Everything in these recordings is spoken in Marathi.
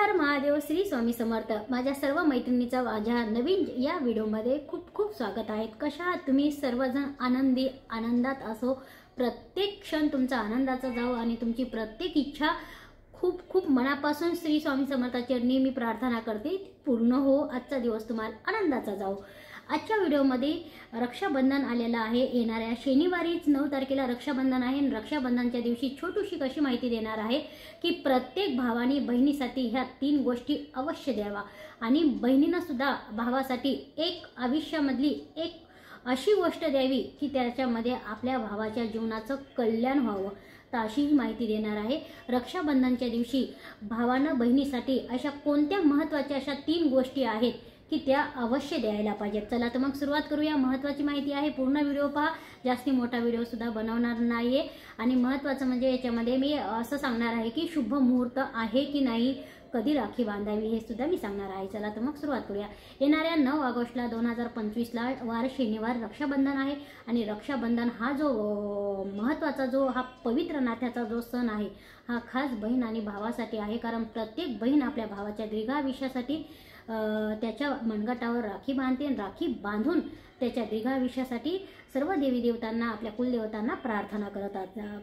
हर महादेव, श्री स्वामी समर्थ। माझ्या सर्व मैत्रिणींचा माझ्या नवीन या व्हिडिओमध्ये खूप खूप स्वागत आहे। कशा आहात तुम्ही सर्वजण? आनंदात असो, प्रत्येक क्षण तुमचा आनंदाचा जाओ आणि तुमची प्रत्येक इच्छा खूप खूप मनापासून श्री स्वामी समर्थांच्या चरणी मी प्रार्थना करते पूर्ण हो। आजचा दिवस तुम्हाला आनंदाचा जाओ। आजच्या व्हिडिओमध्ये रक्षाबंधन आलेला आहे। येणाऱ्या शनिवारीच 9 तारखेला रक्षाबंधन आहे आणि रक्षाबंधनच्या दिवशी छोटीशी कशी माहिती देणार आहे की प्रत्येक भावाने बहिणीसाठी ह्या 3 गोष्टी अवश्य द्यावा आणि बहिणींना सुद्धा भावासाठी एक आयुष्यामधली एक अशी गोष्ट द्यावी की त्याच्यामध्ये आपल्या भावाच्या जीवनाचं कल्याण व्हावं। तर अशी ही माहिती देणार आहे। रक्षाबंधनच्या दिवशी भावानं बहिणीसाठी अशा कोणत्या महत्त्वाच्या अशा 3 गोष्टी आहेत की त्या अवश्य द्यायला पाहिजेत। चला तर मग सुरुवात करूया। महत्त्वाची माहिती आहे, पूर्ण व्हिडिओ पहा। जास्ती मोठा व्हिडिओ सुद्धा बनवणार नाहीये आणि महत्त्वाचं म्हणजे याच्यामध्ये मी असं सांगणार आहे की शुभ मुहूर्त आहे की नाही, कधी राखी बांधावी हे सुद्धा मी सांगणार आहे। चला तर मग सुरुवात करूया। येणाऱ्या 9 ऑगस्टला 2025ला वार शनिवार रक्षाबंधन आहे आणि रक्षाबंधन हा जो महत्त्वाचा जो हा पवित्र नात्याचा जो सण आहे हा खास बहीण आणि भावासाठी आहे। कारण प्रत्येक बहीण आपल्या भावाच्या दीर्घायुष्यासाठी त्याच्या मनगटावर राखी बांधते आणि राखी बांधून त्याच्या दीर्घायुष्यासाठी सर्व देवी देवतांना, आपल्या कुलदेवतांना प्रार्थना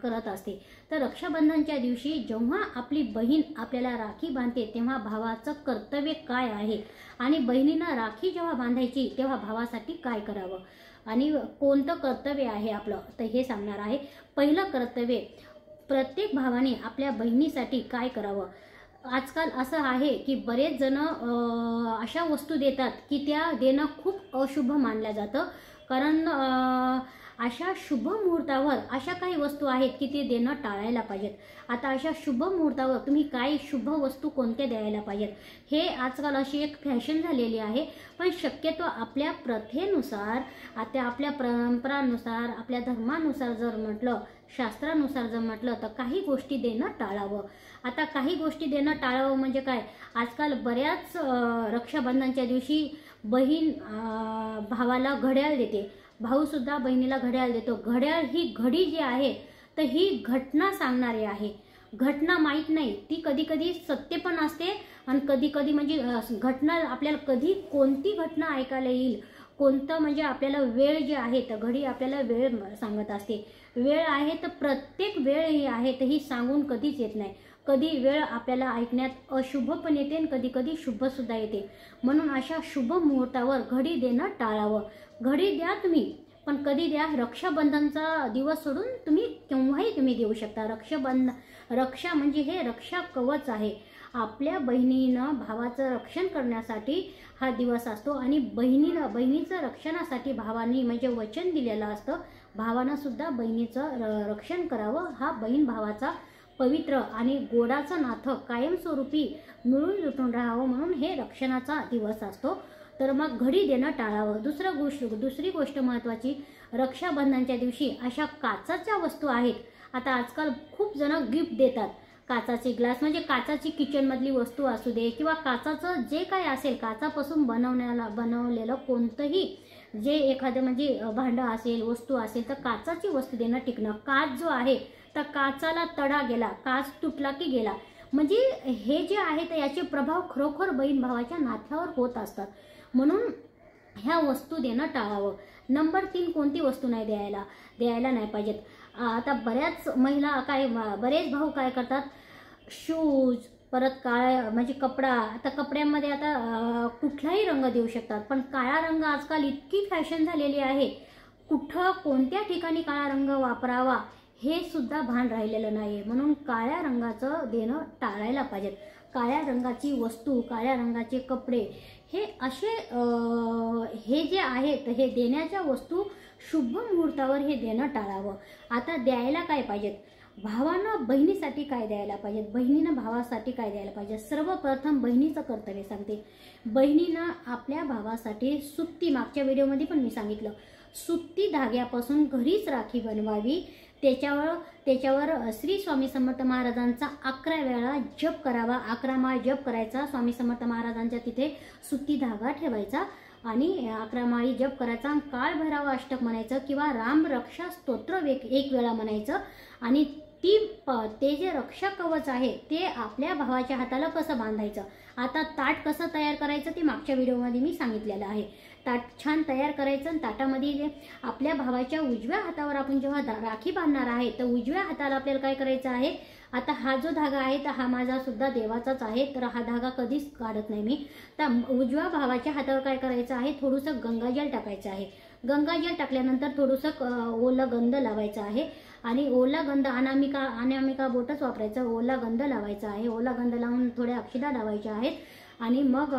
करत असते। तर रक्षाबंधनच्या दिवशी जेव्हा आपली बहीण आपल्याला राखी बांधते तेव्हा भावाचं कर्तव्य काय आहे आणि बहिणींना राखी जेव्हा बांधायची तेव्हा भावासाठी काय करावं आणि कोणतं कर्तव्य आहे आपलं, तर हे सांगणार आहे। पहिलं कर्तव्य, प्रत्येक भावाने आपल्या बहिणीसाठी काय करावं। आजकाल असं आहे की बरेच जण अशा वस्तू देतात की त्या देणं खूप अशुभ मानलं जातं। कारण अशा शुभ मुहूर्तावर अशा काही वस्तू आहेत की ते देणं टाळायला पाहिजेत। आता अशा शुभ मुहूर्तावर तुम्ही काय शुभ वस्तू कोणत्या द्यायला पाहिजेत हे आजकाल अशी एक फॅशन झालेली आहे। पण शक्यतो आपल्या प्रथेनुसार, आता आपल्या परंपरानुसार, आपल्या धर्मानुसार जर म्हटलं, शास्त्रानुसार जर म्हटलं तर काही गोष्टी देणं टाळावं। आता काही गोष्टी देणं टाळावं म्हणजे काय, आजकाल बऱ्याच रक्षाबंधनच्या दिवशी बहीण भावाला घड्याळ देते, भाऊ सुद्धा बहिणीला घड्याळ देतो। घड्याळ ही घडी जी आहे तर ही घटना सांगणारी आहे। घटना माहीत नाही, ती कधी कधी सत्य पण असते आणि कधी कधी म्हणजे घटना आपल्याला कधी कोणती घटना ऐकायला येईल, कोणतं म्हणजे आपल्याला वेळ जी आहे तर घडी आपल्याला वेळ सांगत असते। वेळ आहे तर प्रत्येक वेळ ही आहे तर ही सांगून कधीच येत नाही। कधी वेळ आपल्याला ऐकण्यात अशुभ पण येते आणि कधी कधी शुभ सुद्धा येते। म्हणून अशा शुभ मुहूर्तावर घडी देणं टाळावं। घडी द्या तुम्ही, पण कधी द्या, रक्षाबंधनचा दिवस सोडून तुम्ही केव्हाही तुम्ही देऊ शकता। रक्षा म्हणजे हे रक्षा कवच आहे। आपल्या बहिणीनं भावाचं रक्षण करण्यासाठी हा दिवस असतो आणि बहिणीचं रक्षणासाठी भावानी म्हणजे वचन दिलेलं असतं। भावानं सुद्धा बहिणीचं रक्षण करावं। हा बहीण भावाचा पवित्र आणि गोडाचं नातं कायमस्वरूपी मिळून जुटून राहावं म्हणून हे रक्षणाचा दिवस असतो। तर मग घडी देणं टाळावं। दुसरी गोष्ट महत्त्वाची, रक्षाबंधनच्या दिवशी अशा काचाच्या वस्तू आहेत। आता आजकाल खूप जण गिफ्ट देतात। काचाचे ग्लास म्हणजे काचाची किचनमधली वस्तू असू दे किंवा काचाचं जे काही असेल, काचापासून बनवलेलं कोणतंही जे एखादं म्हणजे भांडं असेल, वस्तू असेल तर काचाची वस्तू देणं टिकणं। काच जो आहे तर काचाला तडा गेला, काच तुटला की गेला, म्हणजे हे जे आहे तर याचे प्रभाव खरोखर बहीण भावाच्या नात्यावर होत असतात। म्हणून ह्या वस्तू देणं टाळावं। नंबर 3, कोणती वस्तू नाही द्यायला नाही पाहिजेत। आता बऱ्याच महिला बरेच भाऊ काय करतात, शूज, परत काळा म्हणजे कपडा। आता कपड्यामध्ये आता कुठलाही रंग देऊ शकतात, पण काळा रंग आजकाल इतकी फॅशन झालेली आहे, कुठं कोणत्या ठिकाणी काळा रंग वापरावा हे सुद्धा भान राहिलेलं नाही। म्हणून काळ्या रंगाचं देणं टाळायला पाहिजेत। काळ्या रंगाची वस्तू, काळ्या रंगाचे कपडे हे असे हे जे आहेत हे देण्याच्या वस्तू शुभ मुहूर्तावर हे देणं टाळावं। आता द्यायला काय पाहिजेत, भावानं बहिणीसाठी काय द्यायला पाहिजेत, बहिणीनं भावासाठी काय द्यायला पाहिजे। सर्वप्रथम बहिणीचं कर्तव्य सांगते। बहिणीनं आपल्या भावासाठी सुत्ती, मागच्या व्हिडिओमध्ये पण मी सांगितलं, सुत्ती धाग्यापासून घरीच राखी बनवावी। त्याच्यावर श्री स्वामी समर्थ महाराजांचा 11 वेळा जप करावा। 11 माळ जप करायचा। स्वामी समर्थ महाराजांच्या तिथे सुत्ती धागा ठेवायचा आणि 11 माळी जप करायचा। काळ भैरव अष्टक म्हणायचं किंवा राम रक्षा स्तोत्र एक वेळा म्हणायचं आणि ते जे रक्षा कवच आहे ते आपल्या भावाच्या हाताला कसं बांधायचं, आता ताट कसं तयार करायचं ते मागच्या व्हिडिओमध्ये मी सांगितलेलं आहे. ताट छान तयार करायचं आणि ताटामध्ये जे आपल्या भावाच्या उजव्या हातावर आपण जेव्हा राखी बांधणार आहे तर उजव्या हाताला आपल्याला काय करायचं आहे, आता हा जो धागा आहे तर हा माझा सुद्धा देवाचाच आहे, तर हा धागा कधीच काढत नाही मी. तर उजव्या भावाच्या हातावर काय करायचं आहे, थोडंसं गंगाजल टाकायचं आहे. गंगाजल टाकल्यानंतर थोडंसं ओला गंध लावायचं आहे आणि ओला गंध अनामिका बोटच वापरायचं, ओला गंध लावायचा आहे. ओला गंध लावून थोड्या अक्षदा लावायच्या आहेत आणि मग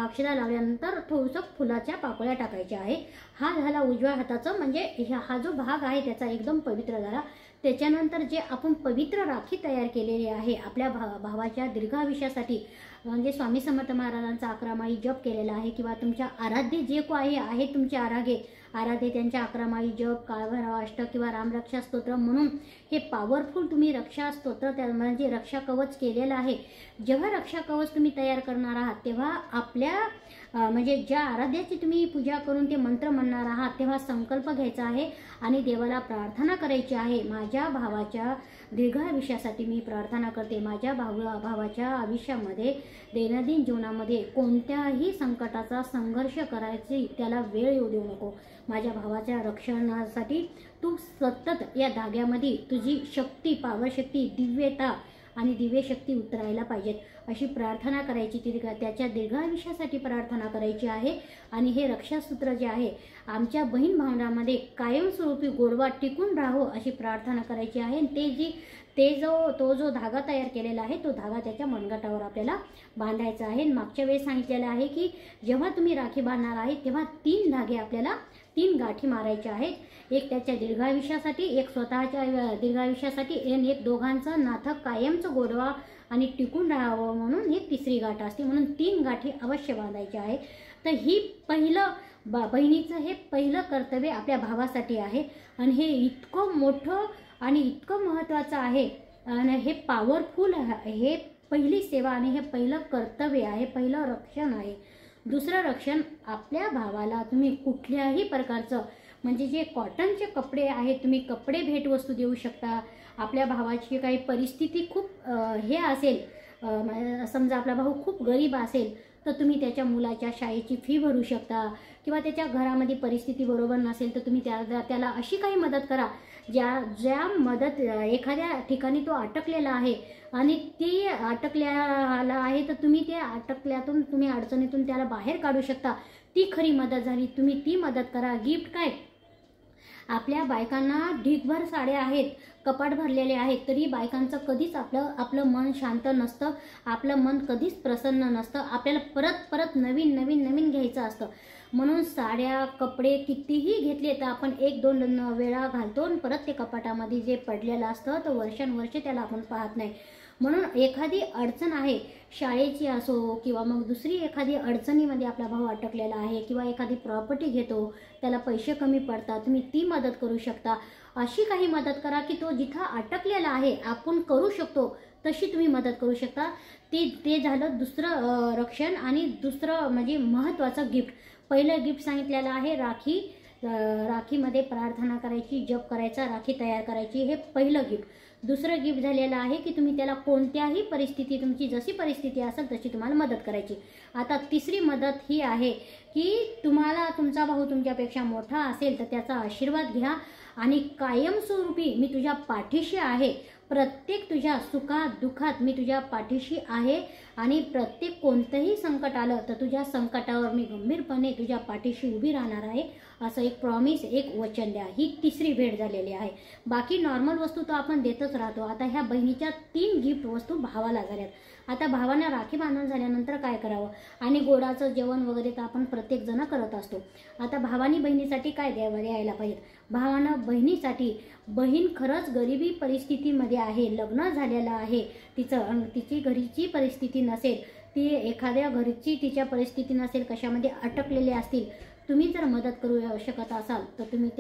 अक्षदा लावल्यानंतर थोडंसं फुलाच्या पाकळ्या टाकायच्या आहे. हा झाला उजव्या हाताचं, म्हणजे हा जो भाग आहे त्याचा एकदम पवित्र झाला. त्याच्यानंतर जे आपण पवित्र राखी तयार केलेली आहे आपल्या भावाच्या दीर्घायुष्यासाठी, म्हणजे स्वामी समर्थ महाराजांचा 11 माळी जप केलेला आहे किंवा तुमच्या आराध्य जे कोणी आहे तुमचे आराध्य त्यांच्या 11 माळी जप, काळभैरव अष्टक किंवा रामरक्षा स्तोत्र म्हणून हे पॉवरफुल तुम्ही रक्षा स्तोत्र त्या म्हणजे रक्षा कवच केलेलं आहे. जेव्हा रक्षा कवच तुम्ही तयार करणार आहात तेव्हा आपल्या म्हणजे ज्या आराध्याची तुम्ही पूजा करून ते मंत्र म्हणणार आहात तेव्हा संकल्प घ्यायचा आहे आणि देवाला प्रार्थना करायची आहे, माझ्या भावाच्या दीर्घायुष्यासाठी मी प्रार्थना करते. माझ्या भावाच्या आयुष्यामध्ये दैनंदिन जीवनामध्ये कोणत्याही संकटाचा संघर्ष करायची त्याला वेळ येऊ देऊ नको. माझ्या भावाच्या रक्षणासाठी तू सतत या धाग्यामध्ये तुझी शक्ती, पॉवर शक्ती, दिव्यता आणि दिव्य शक्ती उतरायला पाहिजेत अशी प्रार्थना करायची. त्याच्या दीर्घायुष्यासाठी प्रार्थना करायची आहे. आणि हे रक्षासूत्र जे आहे आमच्या बहीण भावंडांमध्ये कायमस्वरूपी गोडवा टिकून राहो अशी प्रार्थना करायची आहे. तो जो धागा तयार केलेला आहे तो धागा त्याच्या मनगटावर आपल्याला बांधायचा आहे. मागच्या वेळेस सांगितलेलं आहे की जेव्हा तुम्ही राखी बांधणार आहे तेव्हा 3 धागे आपल्याला 3 गाठी मारायच्या आहेत. एक त्याच्या दीर्घायुष्यासाठी, एक स्वतःच्या दीर्घायुष्यासाठी आणि एक दोघांचं नातं कायमचं गोडवा आणि टिकून राहावं म्हणून ही 3री गाठ असते. म्हणून 3 गाठी अवश्य बांधायच्या आहे. तर ही पहिलं बहिणीचं हे पहिलं कर्तव्य आपल्या भावासाठी आहे आणि हे इतकं मोठं आणि इतकं महत्त्वाचं आहे आणि हे पॉवरफुल, हे पहिली सेवा आणि हे पहिलं कर्तव्य आहे, पहिलं रक्षण आहे. दुसरं रक्षण, आपल्या भावाला तुम्ही कुठल्याही प्रकारचं म्हणजे जे कॉटनचे कपडे आहेत तुम्ही कपडे भेटवस्तू देऊ शकता. आपल्या भावाची काही परिस्थिती खूप हे असेल, समजा आपला भाऊ खूप गरीब असेल तर तुम्ही त्याच्या मुलाच्या शाळेची फी भरू शकता किंवा त्याच्या घरामध्ये परिस्थिती बरोबर नसेल तर तुम्ही त्याला अशी काही मदत करा ज्या मदत एखाद्या ठिकाणी तो अटकलेला आहे आणि ती अटकलेला आहे तर तुम्ही ते अटकल्यातून तुम्ही अडचणीतून त्याला बाहेर काढू शकता. ती खरी मदत झाली. तुम्ही ती मदत करा. गिफ्ट काय, आपल्या बायकांना ढीगभर साड्या आहेत, कपाट भरलेले आहेत, तरी बायकांचं कधीच आपलं मन शांत नसतं, आपलं मन कधीच प्रसन्न नसतं. आपल्याला परत नवीन घ्यायचं असतं. म्हणून साड्या, कपडे कितीही घेतले तर आपण 1-2 वेळा घालतो आणि परत ते कपाटामध्ये जे पडलेलं असतं तर वर्षानुवर्षे त्याला आपण पाहत नाही. म्हणून एखादी अडचण आहे, शाळेची असो किंवा मग दुसरी एखादी अडचणीमध्ये आपला भाऊ अटकलेला आहे किंवा एखादी प्रॉपर्टी घेतो त्याला पैसे कमी पडतात, तुम्ही ती मदत करू शकता. अशी काही मदत करा की तो जिथं अटकलेला आहे आपण करू शकतो तशी तुम्ही मदत करू शकता. ते झालं दुसरं रक्षण. आणि दुसरं म्हणजे महत्त्वाचं गिफ्ट. पहिलं गिफ्ट सांगितलेलं आहे राखीमध्ये प्रार्थना करायची, जप करायचा, राखी तयार करायची, हे पहिलं गिफ्ट. दुसरं गिफ्ट झालेलं आहे की तुम्ही त्याला कोणत्याही परिस्थिती, तुमची जशी परिस्थिती असेल तशी तुम्हाला मदत करायची. आता 3री मदत ही आहे की तुम्हाला तुमचा भाऊ तुमच्यापेक्षा मोठा असेल तर त्याचा आशीर्वाद घ्या आणि कायमस्वरूपी मी तुझ्या पाठीशी आहे, प्रत्येक तुझ्या सुखात दुःखात मी तुझ्या पाठीशी आहे आणि प्रत्येक कोणतंही संकट आलं तर तुझ्या संकटावर मी गंभीरपणे तुझ्या पाठीशी उभी राहणार आहे असं एक प्रॉमिस, एक वचन द्या. ही 3री भेट झालेली आहे. बाकी नॉर्मल वस्तू तर आपण देतच राहतो. आता ह्या बहिणीच्या 3 गिफ्ट वस्तू भावाला झाल्यात. आता भावानं राखी बांधून झाल्यानंतर काय करावं, आणि गोडाचं जेवण वगैरे तर आपण प्रत्येक जण करत असतो. आता भावानी बहिणीसाठी काय द्यायला पाहिजे. भावानं बहिणीसाठी, बहीण खरंच गरिबी परिस्थितीमध्ये आहे, लग्न झालेलं आहे, तिची घरीची परिस्थिती नसेल, ती एखाद्या घरची तिच्या परिस्थिती नसेल, कशामध्ये अटकलेले असतील, तुम्ही जर मदत करू शकत असाल तर तुम्ही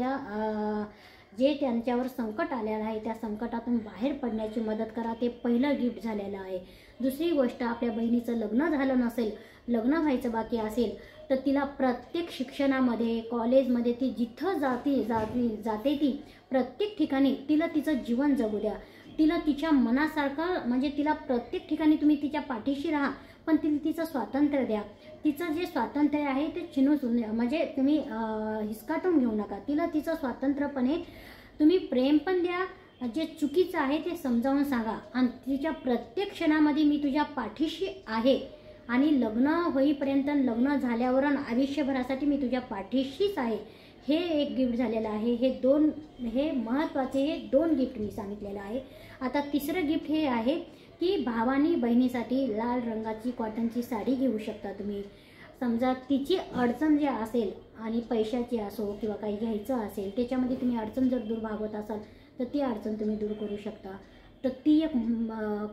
जे त्यांच्यावर संकट आलेलं आहे त्या संकटातून बाहेर पडण्याची मदत करा. ते पहिलं गिफ्ट झालेलं आहे. दुसरी गोष्ट, आपल्या बहिणीचं लग्न झालं नसेल, लग्न व्हायचं बाकी असेल तर तिला प्रत्येक शिक्षणामध्ये, कॉलेजमध्ये ती जिथं जाते ती प्रत्येक ठिकाणी तिला तिचं जीवन जगू द्या. तिला तिच्या मनासारखं म्हणजे तिला प्रत्येक ठिकाणी तुम्ही तिच्या पाठीशी राहा, पण तिचं स्वातंत्र्य द्या. तिचं जे स्वातंत्र्य आहे ते छिनून म्हणजे तुम्ही हिसकाटून घेऊ नका. तिला तिचं स्वातंत्र्यपणे तुम्ही प्रेम पण द्या, जे चुकीचं आहे ते समजावून सांगा आणि तिच्या प्रत्येक क्षणामध्ये मी तुझ्या पाठीशी आहे आणि लग्न होईपर्यंत लग्न झाल्यावर आयुष्यभरासाठी मी तुझ्या पाठीशीच आहे. हे एक गिफ्ट झालेलं आहे. हे महत्त्वाचे हे 2 गिफ्ट मी सांगितलेलं आहे. आता तिसरं गिफ्ट हे आहे की भावानी बहिणीसाठी लाल रंगाची कॉटनची साडी घेऊ शकता तुम्ही. समजा तिची अडचण जे असेल आणि पैशाची असो किंवा काही घ्यायचं असेल त्याच्यामध्ये तुम्ही अडचण जर दूर भागवत असाल तर ती अडचण तुम्ही दूर करू शकता. तर ती एक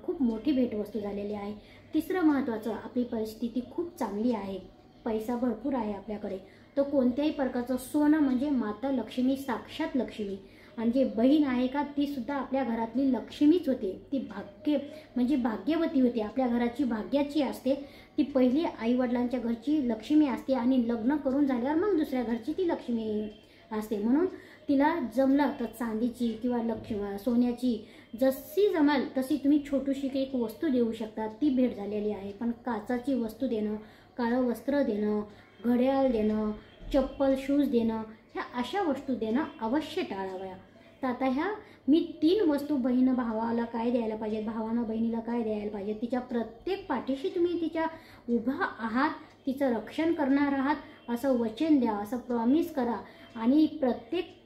खूप मोठी भेटवस्तू झालेली आहे. तिसरं महत्त्वाचं, आपली परिस्थिती खूप चांगली आहे, पैसा भरपूर आहे आपल्याकडे, तर कोणत्याही प्रकारचं सोनं म्हणजे माता लक्ष्मी, साक्षात लक्ष्मी, आणि जे बहीण आहे का ती सुद्धा आपल्या घरातली लक्ष्मीच होते. ती म्हणजे भाग्यवती होती, आपल्या घराची भाग्याची असते. ती पहिली आईवडिलांच्या घरची लक्ष्मी असते आणि लग्न करून झाल्यावर मग दुसऱ्या घरची ती लक्ष्मी असते. म्हणून तिला जमलं तर चांदीची किंवा सोन्याची जशी जमेल तशी तुम्ही छोटीशी एक वस्तू देऊ शकता, ती भेट झालेली आहे. पण काचाची वस्तू देणं, काळं वस्त्र देणं, घड्याळ देणं, चप्पल शूज देणं, ह्या अशा वस्तू देणं अवश्य टाळाव्या. तर आता ह्या मी 3 वस्तू बहीण भावाला काय द्यायला पाहिजे, भावानं बहिणीला काय द्यायला पाहिजे, तिच्या प्रत्येक पाठीशी तुम्ही तिच्या उभा आहात, तिचं रक्षण करणार आहात असं वचन द्या, असं प्रॉमिस करा. आणि प्रत्येक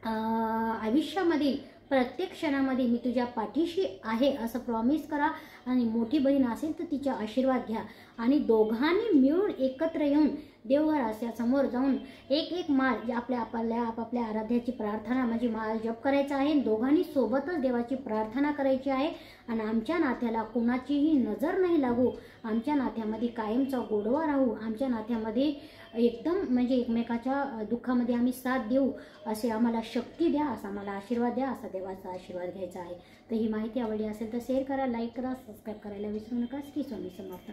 आयुष्यामध्ये प्रत्येक क्षणामध्ये मी तुझ्या पाठीशी आहे असं प्रॉमिस करा. आणि मोठी बहीण असेल तर तिचा आशीर्वाद घ्या आणि दोघांनी मिळून एकत्र येऊन देवघराच्या समोर जाऊन एक माळ आपापल्या आराध्याची प्रार्थना म्हणजे माळ जप करायचा आहे. दोघांनी सोबतच देवाची प्रार्थना करायची आहे. आणि आमच्या नात्याला कोणाचीही नजर नाही लागू, आमच्या नात्यामध्ये कायमचा गोडवा राहू, आमच्या नात्यामध्ये एकदम म्हणजे एकमेकाच्या दुःखामध्ये आम्ही साथ देऊ, असे आम्हाला शक्ती द्या, असा आम्हाला आशीर्वाद द्या, असा देवाचा आशीर्वाद घ्यायचा आहे. तर ही माहिती आवडली असेल तर शेअर करा, लाईक करा, सबस्क्राईब करायला विसरू नका. श्री स्वामी समर्थ.